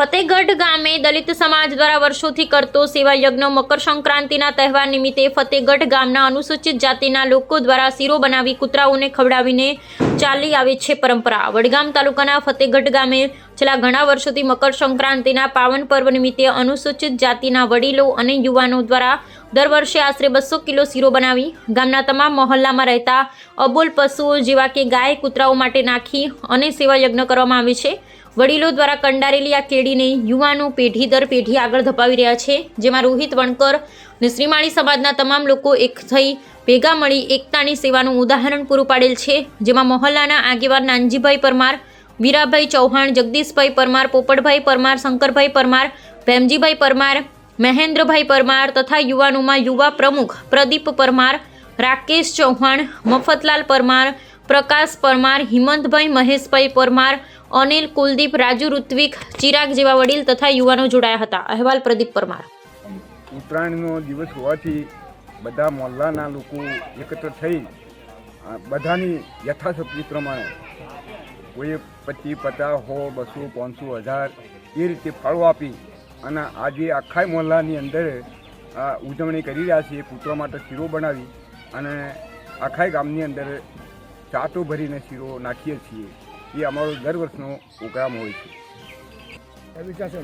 ફતેહગઢ ગામે દલિત સમાજ દ્વારા વર્ષોથી કરતો સેવા યજ્ઞ મકર સંક્રાંતિના તહેવાર નિમિત્તે ફતેહગઢ ગામના અનુસૂચિત જાતિના લોકો દ્વારા શીરો બનાવી કૂતરાઓને ખવડાવીને ચાલી આવે છે પરંપરા। વડગામ તાલુકાના ફતેહગઢ ગામે છેલ્લા ઘણા વર્ષોથી મકર સંક્રાંતિના પાવન પર્વ નિમિત્તે અનુસૂચિત જાતિના વડીલો અને યુવાનો દ્વારા દર વર્ષે આશરે 200 કિલો શીરો બનાવી ગામના તમામ મહોલ્લામાં રહેતા અબોલ પશુઓ જેવા કે ગાય કૂતરાઓ માટે નાખી અને સેવા યજ્ઞ કરવામાં આવે છે। વડીલો દ્વારા કંડારેલી આ કેળીને યુવાનો પેઢી દર પેઢી આગળ ધપાવી રહ્યા છે, જેમાં રોહિત વણકર અને શ્રીમાળી સમાજના તમામ લોકો એક થઈ ભેગા મળી એકતાની સેવાનું ઉદાહરણ પૂરું પાડેલ છે, જેમાં મહોલ્લાના આગેવાન નાનજીભાઈ પરમાર, વીરાભાઈ ચૌહાણ, જગદીશભાઈ પરમાર, પોપટભાઈ પરમાર, શંકરભાઈ પરમાર, ભેમજીભાઈ પરમાર, મહેન્દ્રભાઈ પરમાર તથા યુવાનોમાં યુવા પ્રમુખ પ્રદીપ પરમાર, રાકેશ ચૌહાણ, મફતલાલ પરમાર, પ્રકાશ પરમાર, હિંમતભાઈ, મહેશભાઈ પરમાર, અનિલ, કુલદીપ, રાજુ, ઋત્વિક, ચિરાગ જેવા વડીલ તથા યુવાનો જોડાયા હતા। અહેવાલ પ્રદીપ પરમાર। ઉત્તરાયણનો દિવસ હોવાથી બધા મોહલ્લાના લોકો એકત્ર થઈ બધાની યથાશક્તિ પ્રમાણે કોઈ 25, 50, 100, 200, 500, 1000 એ રીતે ફાળો આપી અને આજે આખા મોહલ્લાની અંદર ઉજવણી કરી રહ્યા છીએ। પુત્રો માટે શીરો બનાવી અને આખા ગામની અંદર ચાટો ભરીને શીરો નાખીએ છીએ। એ અમારો દર વર્ષનો પ્રોગ્રામ હોય છે।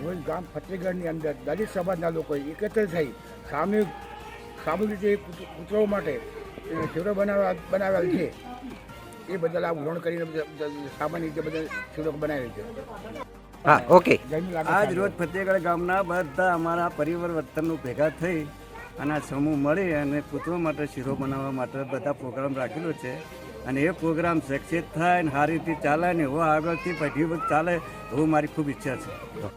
રોજ ગામ ફતેહગઢની અંદર દલિત સમાજના લોકો એકત્ર થઈ સામૂહિક રીતે કૂતરાઓ માટે શીરો બનાવેલ છે। એ બદલ આ ઉજવણી કરીને સામાન્ય રીતે બધા શીરો બનાવેલ છે। હા, ઓકે। આજ રોજ ફતેહગઢ ગામના બધા અમારા પરિવાર વર્તનનું ભેગા થઈ અને સમૂહ મળી અને પુત્રો માટે શીરો બનાવવા માટે બધા પ્રોગ્રામ રાખેલો છે અને એ પ્રોગ્રામ સક્સેસ થાય અને સારી રીતે ચાલે ને એવો આગળથી પેઢી ચાલે એવું મારી ખૂબ ઈચ્છા છે।